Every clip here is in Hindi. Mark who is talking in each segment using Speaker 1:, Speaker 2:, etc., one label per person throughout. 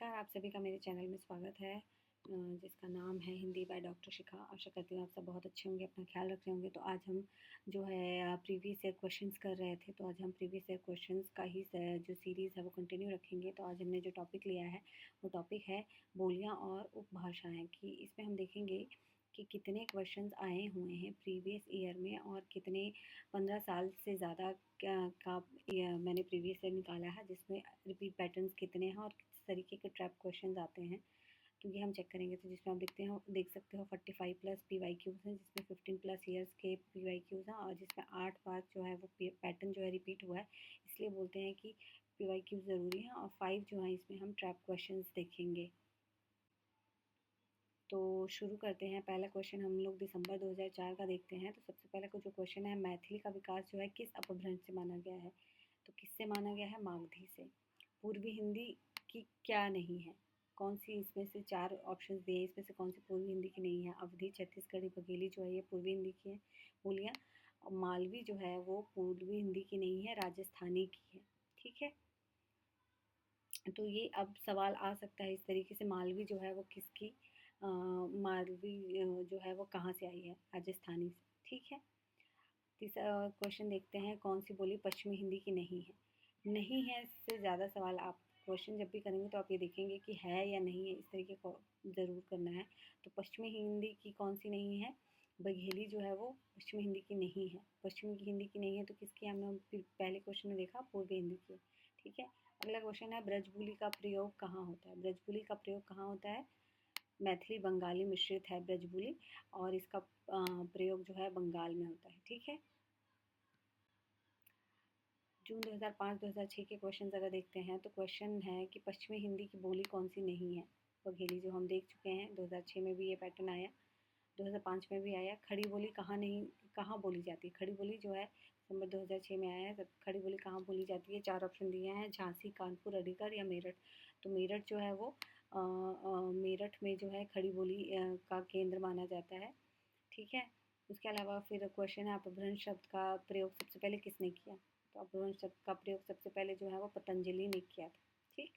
Speaker 1: नमस्कार, आप सभी का मेरे चैनल में स्वागत है जिसका नाम है हिंदी बाय डॉक्टर शिखा। आशा करती हूँ आप सब बहुत अच्छे होंगे, अपना ख्याल रख रहे होंगे। तो आज हम जो है प्रीवियस ईयर क्वेश्चंस कर रहे थे, तो आज हम प्रीवियस ईयर क्वेश्चंस का ही जो सीरीज़ है वो कंटिन्यू रखेंगे। तो आज हमने जो टॉपिक लिया है वो टॉपिक है बोलियाँ और उपभाषाएँ, कि इसमें हम देखेंगे कि कितने क्वेश्चंस आए हुए हैं प्रीवियस ईयर में और कितने 15 साल से ज़्यादा का मैंने प्रीवियस ईयर निकाला है, जिसमें रिपीट पैटर्न्स कितने हैं और किस तरीके के ट्रैप क्वेश्चंस आते हैं। तो ये हम चेक करेंगे। तो जिसमें आप देख सकते हो 45 प्लस PYQs हैं, जिसमें 15 प्लस ईयर्स के PYQs हैं, और जिसमें 8 बार जो है वो पैटर्न जो है रिपीट हुआ है, इसलिए बोलते हैं कि PYQ ज़रूरी है। और 5 जो है इसमें हम ट्रैप क्वेश्चन देखेंगे। तो शुरू करते हैं। पहला क्वेश्चन हम लोग दिसंबर 2004 का देखते हैं। तो सबसे पहले जो क्वेश्चन है, मैथिली का विकास जो है किस अपभ्रंश से माना गया है? तो किससे माना गया है? मागधी से। पूर्वी हिंदी की क्या नहीं है? कौन सी इसमें से 4 ऑप्शंस दिए, इसमें से कौन सी पूर्वी हिंदी की नहीं है? अवधी, छत्तीसगढ़ी, बघेली जो है ये पूर्वी हिंदी की है बोलियाँ। और मालवी जो है वो पूर्वी हिंदी की नहीं है, राजस्थानी की है। ठीक है, तो ये अब सवाल आ सकता है इस तरीके से, मालवी जो है वो किसकी मालवी जो है वो कहाँ से आई है? राजस्थानी से। ठीक है, तीसरा क्वेश्चन देखते हैं, कौन सी बोली पश्चिमी हिंदी की नहीं है? नहीं है से ज़्यादा सवाल आप क्वेश्चन जब भी करेंगे तो आप ये देखेंगे कि है या नहीं है, इस तरीके को ज़रूर करना है। तो पश्चिमी हिंदी की कौन सी नहीं है? बघेली जो है वो पश्चिमी हिंदी की नहीं है। पश्चिमी की हिंदी की नहीं है तो किसकी? हमने फिर पहले क्वेश्चन में देखा, पूर्वी हिंदी की। ठीक है, अगला क्वेश्चन है, ब्रजबुली का प्रयोग कहाँ होता है? ब्रजबुली का प्रयोग कहाँ होता है? मैथिली बंगाली मिश्रित है ब्रजबुली, और इसका प्रयोग जो है बंगाल में होता है। ठीक है, जून 2005-2006 के क्वेश्चन अगर देखते हैं तो क्वेश्चन है कि पश्चिमी हिंदी की बोली कौन सी नहीं है? बघेली जो हम देख चुके हैं, 2006 में भी ये पैटर्न आया, 2005 में भी आया। खड़ी बोली कहाँ बोली जाती है? खड़ी बोली जो है दिसंबर 2006 में आया है। खड़ी बोली कहाँ बोली जाती है? 4 ऑप्शन दिए हैं, झांसी, कानपुर, अलीगढ़ या मेरठ। तो मेरठ जो है वो मेरठ में जो है खड़ी बोली का केंद्र माना जाता है। ठीक है, उसके अलावा फिर क्वेश्चन है, अपभ्रंश शब्द का प्रयोग सबसे पहले किसने किया? तो अपभ्रंश शब्द का प्रयोग सबसे पहले जो है वो पतंजलि ने किया था। ठीक,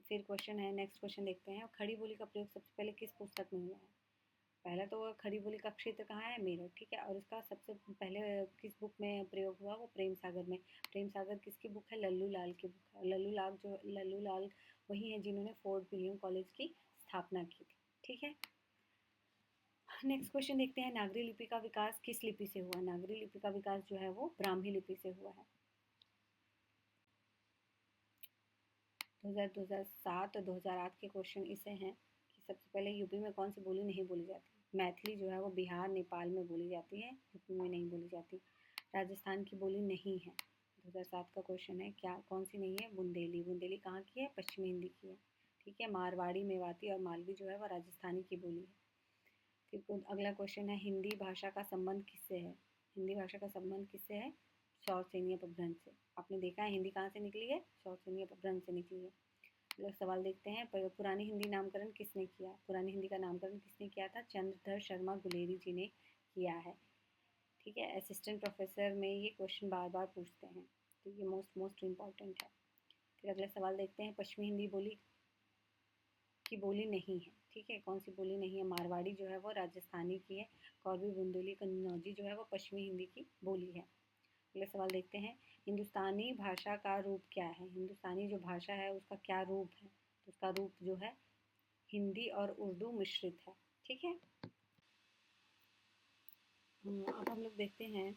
Speaker 1: फिर क्वेश्चन है, नेक्स्ट क्वेश्चन देखते हैं, खड़ी बोली का प्रयोग सबसे पहले किस पुस्तक में हुआ है? पहला तो खड़ी बोली का क्षेत्र कहाँ है? मेरठ। ठीक है, और इसका सबसे पहले किस बुक में प्रयोग हुआ? वो प्रेम सागर में। प्रेम सागर किसकी बुक है? लल्लू लाल की बुक है। लल्लू लाल वही है जिन्होंने फोर्ट विलियम कॉलेज की स्थापना की थी। ठीक है, नेक्स्ट क्वेश्चन देखते हैं, नागरी लिपि का विकास किस लिपि से हुआ? नागरी लिपि का विकास जो है वो ब्राह्मी लिपि से हुआ है। 2007 और 2008 के क्वेश्चन इसे हैं कि सबसे पहले यूपी में कौन सी बोली नहीं बोली जाती? मैथिली जो है वो बिहार, नेपाल में बोली जाती है, यूपी में नहीं बोली जाती। राजस्थान की बोली नहीं है। 2007 का क्वेश्चन है, क्या कौन सी नहीं है? बुंदेली। बुंदेली कहाँ की है? पश्चिमी हिंदी की है। ठीक है, मारवाड़ी, मेवाती और मालवी जो है वह राजस्थानी की बोली है। फिर अगला क्वेश्चन है, हिंदी भाषा का संबंध किससे है? हिंदी भाषा का संबंध किससे है? शौरसेनी अपभ्रंश से। आपने देखा है हिंदी कहाँ से निकली है? शौरसेनी अपभ्रंश से निकली है। अगला सवाल देखते हैं, पुरानी हिंदी नामकरण किसने किया? पुरानी हिंदी का नामकरण किसने किया था? चंद्रधर शर्मा गुलेरी जी ने किया है। ठीक है, असिस्टेंट प्रोफेसर में ये क्वेश्चन बार बार पूछते हैं, तो ये मोस्ट इम्पॉर्टेंट है। फिर अगला सवाल देखते हैं, पश्चिमी हिंदी बोली की बोली नहीं है। ठीक है, कौन सी बोली नहीं है? मारवाड़ी जो है वो राजस्थानी की है, कौरवी, बुंदेली, कन्नौजी जो है वो पश्चिमी हिंदी की बोली है। अगला सवाल देखते हैं, हिंदुस्तानी भाषा का रूप क्या है? हिंदुस्तानी जो भाषा है उसका क्या रूप है? तो उसका रूप जो है हिंदी और उर्दू मिश्रित है। ठीक है, अब हम लोग देखते हैं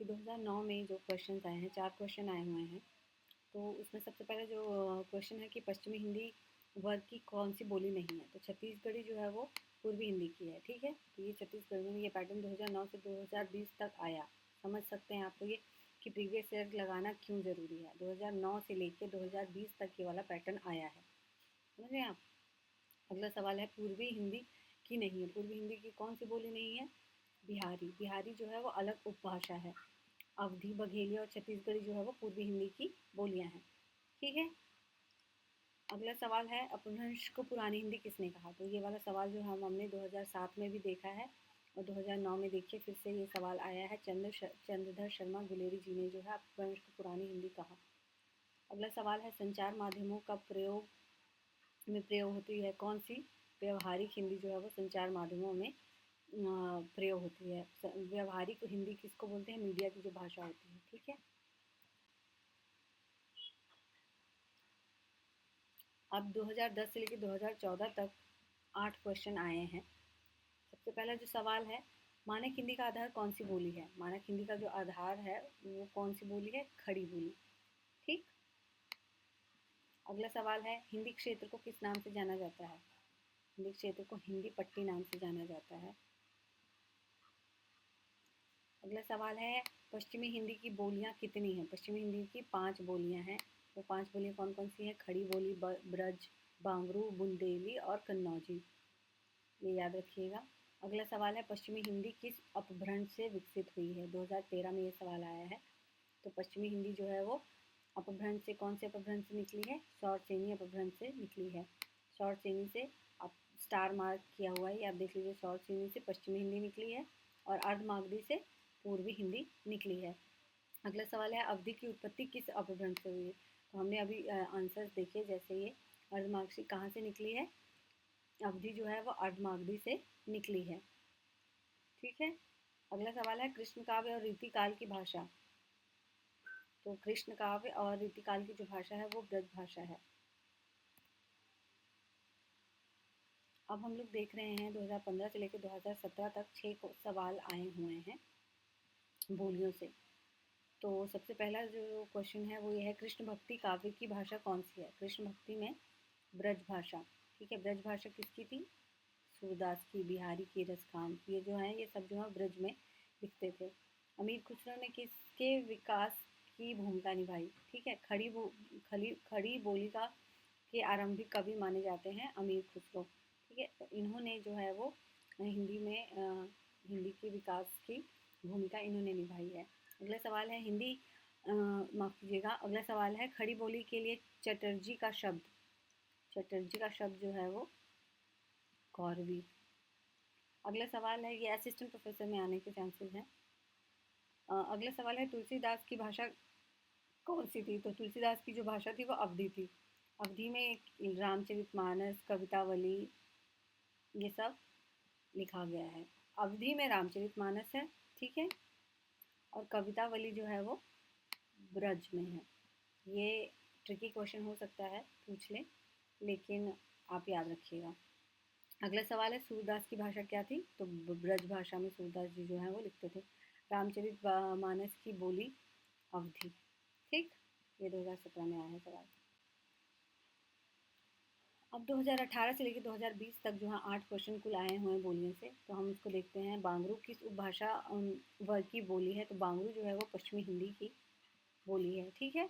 Speaker 1: कि 2009 में जो क्वेश्चन आए हैं, 4 क्वेश्चन आए हुए हैं। तो उसमें सबसे पहले जो क्वेश्चन है कि पश्चिमी हिंदी वर्ग की कौन सी बोली नहीं है? तो छत्तीसगढ़ी जो है वो पूर्वी हिंदी की है। ठीक है, तो ये छत्तीसगढ़ी में ये पैटर्न 2009 से 2020 तक आया। समझ सकते हैं आप तो ये कि प्रीवियस ईयर लगाना क्यों ज़रूरी है। 2009 से लेकर 2020 तक ये वाला पैटर्न आया है, समझ रहे हैं आप। अगला सवाल है, पूर्वी हिंदी की नहीं है। पूर्वी हिंदी की कौन सी बोली नहीं है? बिहारी। बिहारी जो है वो अलग उपभाषा है। अवधी, बघेली और छत्तीसगढ़ी जो है वो पूर्वी हिंदी की बोलियां हैं। ठीक है, अगला सवाल है, अपभ्रंश को पुरानी हिंदी किसने कहा? तो ये वाला सवाल जो हमने 2007 में भी देखा है और 2009 में देखिए फिर से ये सवाल आया है। चंद्रधर शर्मा गुलेरी जी ने जो है अपभ्रंश को पुरानी हिंदी कहा। अगला सवाल है, संचार माध्यमों का प्रयोग में प्रयोग होती है। कौन सी? व्यवहारिक हिंदी जो है वो संचार माध्यमों में प्रयोग होती है। व्यवहारिक हिंदी किसको बोलते हैं? मीडिया की जो भाषा होती है। ठीक है, अब 2010 से लेकर 2014 तक 8 क्वेश्चन आए हैं। सबसे पहला जो सवाल है, मानक हिंदी का आधार कौन सी बोली है? मानक हिंदी का जो आधार है वो कौन सी बोली है? खड़ी बोली। ठीक, अगला सवाल है, हिंदी क्षेत्र को किस नाम से जाना जाता है? हिंदी क्षेत्र को हिंदी पट्टी नाम से जाना जाता है। अगला सवाल है, पश्चिमी हिंदी की बोलियां कितनी हैं? पश्चिमी हिंदी की 5 बोलियां हैं। वो 5 बोलियां कौन कौन सी हैं? खड़ी बोली, ब्रज, बांगरू, बुंदेली और कन्नौजी। ये याद रखिएगा। अगला सवाल है, पश्चिमी हिंदी किस अपभ्रंश से विकसित हुई है? 2013 में ये सवाल आया है। तो पश्चिमी हिंदी जो है वो अपभ्रंश से, कौन से अपभ्रंश से निकली है? शौरसेनी अपभ्रंश से निकली है। शौरसेनी से, आप स्टार मार्क किया हुआ है, आप देख लीजिए, शौरसेनी से पश्चिमी हिंदी निकली है और अर्धमागधी से पूर्वी हिंदी निकली है। अगला सवाल है, अवधि की उत्पत्ति किस अपभ्रंश से हुई है? तो हमने अभी आंसर्स देखे, जैसे ये अर्धमागधी कहाँ से निकली है? अवधि जो है वो अर्धमागधी से निकली है। ठीक है, अगला सवाल है, कृष्ण काव्य और रीतिकाल की भाषा। तो कृष्ण काव्य और रीतिकाल की जो भाषा है वो ब्रज भाषा है। अब हम लोग देख रहे हैं 2015 से लेकर 2017 तक 6 सवाल आए हुए हैं बोलियों से। तो सबसे पहला जो क्वेश्चन है वो ये है, कृष्ण भक्ति काव्य की भाषा कौन सी है? कृष्ण भक्ति में ब्रज भाषा। ठीक है, ब्रज भाषा किसकी थी? सूरदास की, बिहारी की, रसखान की। ये जो है ये सब जो है ब्रज में लिखते थे। अमीर खुसरो ने किसके विकास की भूमिका निभाई? ठीक है, खड़ी बोली का के आरंभिक कवि माने जाते हैं अमीर खुसरो। ठीक है, तो इन्होंने जो है वो हिंदी में हिंदी के विकास की भूमिका इन्होंने निभाई है। अगला सवाल है, हिंदी माफ कीजिएगा, अगला सवाल है, खड़ी बोली के लिए चटर्जी का शब्द। चटर्जी का शब्द जो है वो कौरवी। अगला सवाल है, ये असिस्टेंट प्रोफेसर में आने के चांसेस हैं। अगला सवाल है, तुलसीदास की भाषा कौन सी थी? तो तुलसीदास की जो भाषा थी वो अवधी थी। अवधी में रामचरितमानस, कवितावली, ये सब लिखा गया है। अवधी में रामचरितमानस है, ठीक है, और कवितावली जो है वो ब्रज में है। ये ट्रिकी क्वेश्चन हो सकता है, पूछ ले, लेकिन आप याद रखिएगा। अगला सवाल है, सूरदास की भाषा क्या थी? तो ब्रज भाषा में सूरदास जी जो है वो लिखते थे। रामचरित मानस की बोली अवधी। ठीक, ये 2017 में आया है सवाल। अब 2018 से लेकर 2020 तक जो है 8 क्वेश्चन कुल आए हुए हैं बोलियों से। तो हम इसको देखते हैं, बांगरू किस उपभाषा वर्ग की बोली है? तो बांगरू जो है वो पश्चिमी हिंदी की बोली है। ठीक है,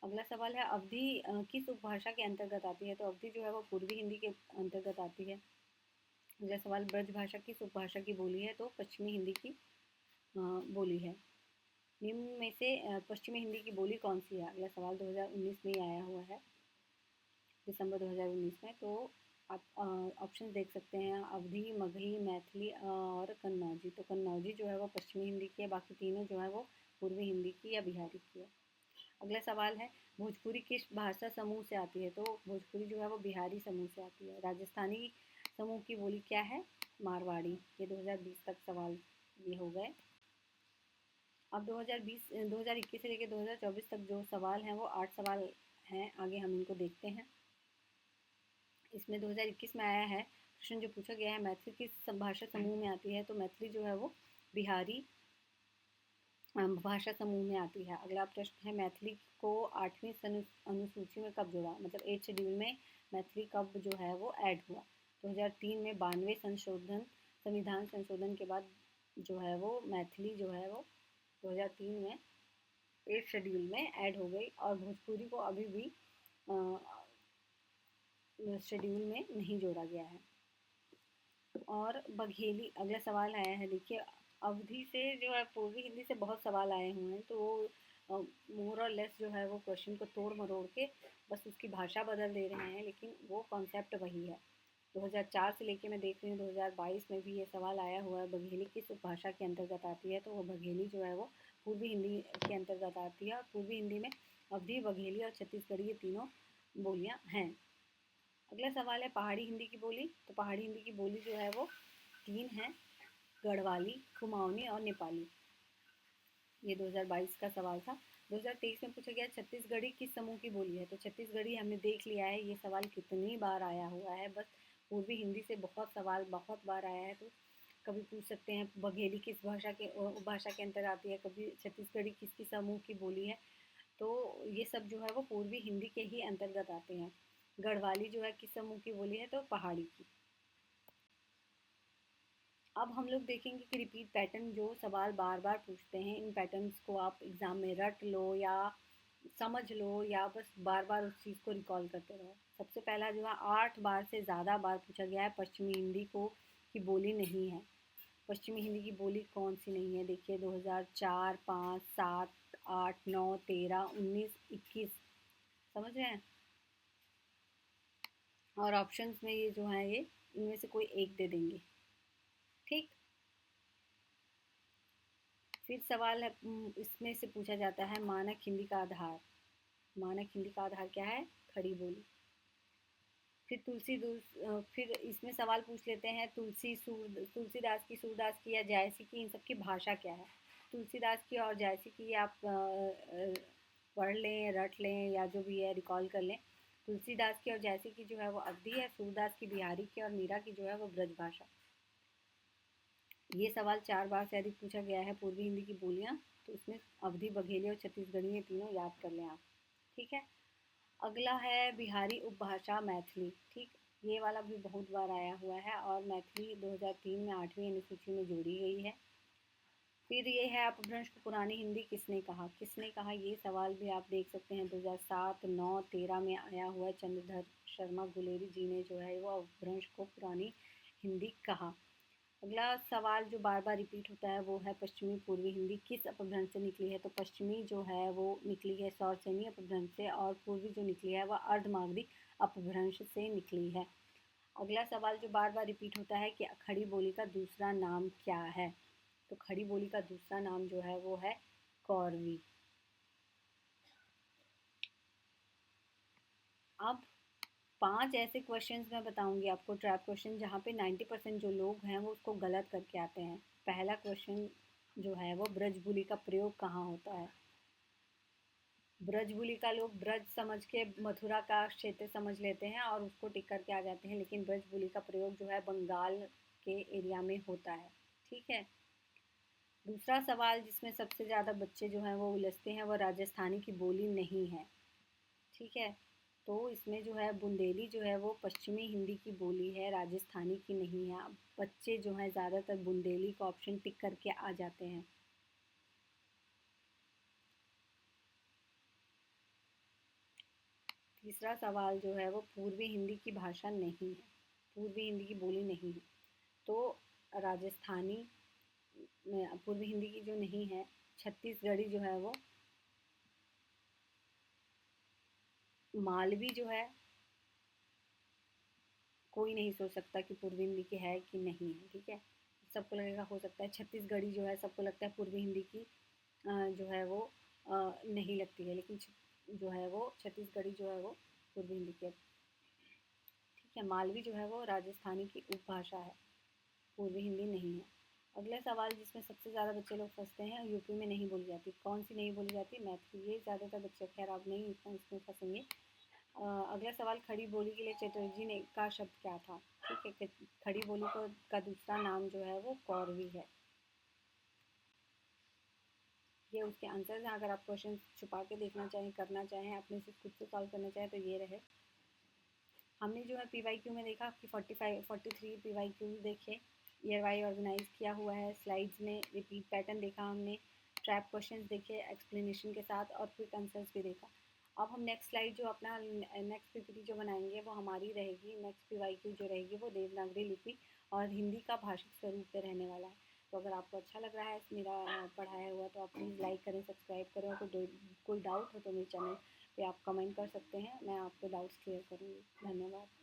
Speaker 1: अगला सवाल है, अवधी किस उपभाषा के अंतर्गत आती है? तो अवधी जो है वो पूर्वी हिंदी के अंतर्गत आती है। अगला सवाल, ब्रज भाषा किस उपभाषा की बोली है? तो पश्चिमी हिंदी की बोली है। निम्न में से पश्चिमी हिंदी की बोली कौन सी है? अगला सवाल 2019 में ही आया हुआ है, दिसंबर 2019 में। तो आप ऑप्शन देख सकते हैं, अवधी, मगही, मैथिली और कन्नौजी। तो कन्नौजी जो है वो पश्चिमी हिंदी की है, बाकी तीनों जो है वो पूर्वी हिंदी की या बिहारी की है। अगला सवाल है, भोजपुरी किस भाषा समूह से आती है? तो भोजपुरी जो है वो बिहारी समूह से आती है। राजस्थानी समूह की बोली क्या है? मारवाड़ी। ये 2020 तक सवाल ये हो गए। अब 2021 से लेकर 2024 तक जो सवाल हैं वो 8 सवाल हैं। आगे हम इनको देखते हैं। इसमें 2021 में आया है क्वेश्चन जो पूछा गया है, मैथिली किस भाषा समूह में आती है? तो मैथिली जो है वो बिहारी भाषा समूह में आती है। अगला प्रश्न है, मैथिली को 8वीं अनुसूची में कब जोड़ा? मतलब 8 शेड्यूल में मैथिली कब जो है वो ऐड हुआ? 2003 में 92 संविधान संशोधन के बाद जो है वो मैथिली जो है वो 2003 में 8 शेड्यूल में ऐड हो गई, और भोजपुरी को अभी भी शेड्यूल में नहीं जोड़ा गया है। और बघेली, अगला सवाल आया है, देखिए, अवधि से जो है पूर्वी हिंदी से बहुत सवाल आए हुए हैं, तो वो मोर और लेस जो है वो क्वेश्चन को तोड़ मरोड़ के बस उसकी भाषा बदल दे रहे हैं, लेकिन वो कॉन्सेप्ट वही है। 2004 से लेके मैं देख रही हूँ 2022 में भी ये सवाल आया हुआ है, बघेली किस उपभाषा के अंतर्गत आती है? तो वो बघेली जो है वो पूर्वी हिंदी के अंतर्गत आती है, और पूर्वी हिंदी में अवधी, बघेली और छत्तीसगढ़ी ये तीनों बोलियाँ हैं। अगला सवाल है पहाड़ी हिंदी की बोली। तो पहाड़ी हिंदी की बोली जो है वो 3 है, गढ़वाली, कुमाऊनी और नेपाली। ये 2022 का सवाल था। 2023 में पूछा गया छत्तीसगढ़ी किस समूह की बोली है। तो छत्तीसगढ़ी हमने देख लिया है, ये सवाल कितनी बार आया हुआ है, बस पूर्वी हिंदी से बहुत सवाल बहुत बार आया है। तो कभी पूछ सकते हैं बघेली किस भाषा के अंतर आती है, कभी छत्तीसगढ़ी किसकी समूह की बोली है। तो ये सब जो है वो पूर्वी हिंदी के ही अंतर्गत आते हैं। गढ़वाली जो है किस समूह की बोली है, तो पहाड़ी की। अब हम लोग देखेंगे कि रिपीट पैटर्न, जो सवाल बार बार पूछते हैं, इन पैटर्न्स को आप एग्ज़ाम में रट लो या समझ लो या बस बार बार उस चीज़ को रिकॉल करते रहो। सबसे पहला जो है 8 बार से ज़्यादा बार पूछा गया है, पश्चिमी हिंदी को की बोली नहीं है। पश्चिमी हिंदी की बोली कौन सी नहीं है, देखिए 2004, 5, 7, 8, 9, 13, 19, 21। समझ रहे हैं। और ऑप्शंस में ये जो है ये इनमें से कोई एक दे देंगे, ठीक। फिर सवाल है इसमें से पूछा जाता है मानक हिंदी का आधार। मानक हिंदी का आधार क्या है, खड़ी बोली। फिर फिर इसमें सवाल पूछ लेते हैं तुलसीदास की, सूरदास की या जायसी की, इन सब की भाषा क्या है। तुलसीदास की और जायसी की आप पढ़ लें, रट लें या जो भी है रिकॉल कर लें। तुलसीदास की और जायसी की जो है वो अवधी है, सूरदास की बिहारी की और मीरा की जो है वो ब्रज भाषा। ये सवाल 4 बार से अधिक पूछा गया है, पूर्वी हिंदी की बोलियां। तो इसमें अवधी, बघेली और छत्तीसगढ़ी ये तीनों याद कर लें आप, ठीक है। अगला है बिहारी उपभाषा मैथिली, ठीक। ये वाला भी बहुत बार आया हुआ है और मैथिली 2003 में 8वीं अनुसूची में जोड़ी गई है। फिर ये है अपभ्रंश को पुरानी हिंदी किसने कहा। किसने कहा, ये सवाल भी आप देख सकते हैं 2007, 9, 13 में आया हुआ है। चंद्रधर शर्मा गुलेरी जी ने जो है वो अपभ्रंश को पुरानी हिंदी कहा। अगला सवाल जो बार बार रिपीट होता है वो है पश्चिमी पूर्वी हिंदी किस अपभ्रंश से निकली है। तो पश्चिमी जो है वो निकली है सौरसेनी अपभ्रंश से और पूर्वी जो निकली है वह अर्धमागधी अपभ्रंश से निकली है। अगला सवाल जो बार बार रिपीट होता है कि खड़ी बोली का दूसरा नाम क्या है। तो खड़ी बोली का दूसरा नाम जो है वो है कौरवी। अब 5 ऐसे क्वेश्चंस मैं बताऊंगी आपको, ट्रैप क्वेश्चन, जहाँ पे 90% जो लोग हैं वो उसको गलत करके आते हैं। पहला क्वेश्चन जो है वो ब्रजबुली का प्रयोग कहाँ होता है। ब्रजबुली का लोग ब्रज समझ के मथुरा का क्षेत्र समझ लेते हैं और उसको टिक करके आ जाते हैं, लेकिन ब्रजबुली का प्रयोग जो है बंगाल के एरिया में होता है, ठीक है। दूसरा सवाल जिसमें सबसे ज़्यादा बच्चे जो हैं वो उलझते हैं, वो राजस्थानी की बोली नहीं है, ठीक है। तो इसमें जो है बुंदेली जो है वो पश्चिमी हिंदी की बोली है, राजस्थानी की नहीं है। बच्चे जो हैं ज़्यादातर बुंदेली का ऑप्शन टिक करके आ जाते हैं। तीसरा सवाल जो है वो पूर्वी हिंदी की भाषा नहीं है, पूर्वी हिंदी की बोली नहीं है। तो राजस्थानी में पूर्वी हिंदी की जो नहीं है, छत्तीसगढ़ी जो है वो, मालवी जो है कोई नहीं सोच सकता कि पूर्वी हिंदी की है कि नहीं है, ठीक है। सबको लगेगा हो सकता है। छत्तीसगढ़ी जो है सबको लगता है पूर्वी हिंदी की जो है वो नहीं लगती है, लेकिन जो है वो छत्तीसगढ़ी जो है वो पूर्वी हिंदी की है, ठीक है। मालवी जो है वो राजस्थानी की उपभाषा है, पूर्वी हिंदी नहीं है। अगला सवाल जिसमें सबसे ज़्यादा बच्चे लोग फंसते हैं, यूपी में नहीं बोली जाती, कौन सी नहीं बोली जाती, मैथिली। ये ज़्यादातर बच्चे, खैर आप नहीं इतना इसमें फंसेंगे। अगला सवाल खड़ी बोली के लिए चटर्जी ने का शब्द क्या था, ठीक है। खड़ी बोली को का दूसरा नाम जो है वो कौरवी है। ये उसके आंसर्स हैं। अगर आप क्वेश्चन छुपा के देखना चाहें, करना चाहें, अपने से खुद से सॉल्व करना चाहें, तो ये रहे। हमने जो है PYQ में देखा कि 43 PYQ देखे, ईयर वाई ऑर्गेनाइज किया हुआ है। स्लाइड्स में रिपीट पैटर्न देखा हमने, ट्रैप क्वेश्चंस देखे एक्सप्लेनेशन के साथ और क्विक आंसर्स भी देखा। अब हम नेक्स्ट स्लाइड जो अपना नेक्स्ट PPT जो बनाएंगे वो हमारी रहेगी, नेक्स्ट PYQ जो रहेगी वो देवनागरी लिपि और हिंदी का भाषिक स्वरूप पे रहने वाला है। तो अगर आपको अच्छा लग रहा है मेरा पढ़ाया हुआ तो आप प्लीज़ लाइक करें, सब्सक्राइब करें, और कोई डाउट हो तो मेरे चैनल पे आप कमेंट कर सकते हैं, मैं आपको डाउट्स क्लियर करूँगी। धन्यवाद।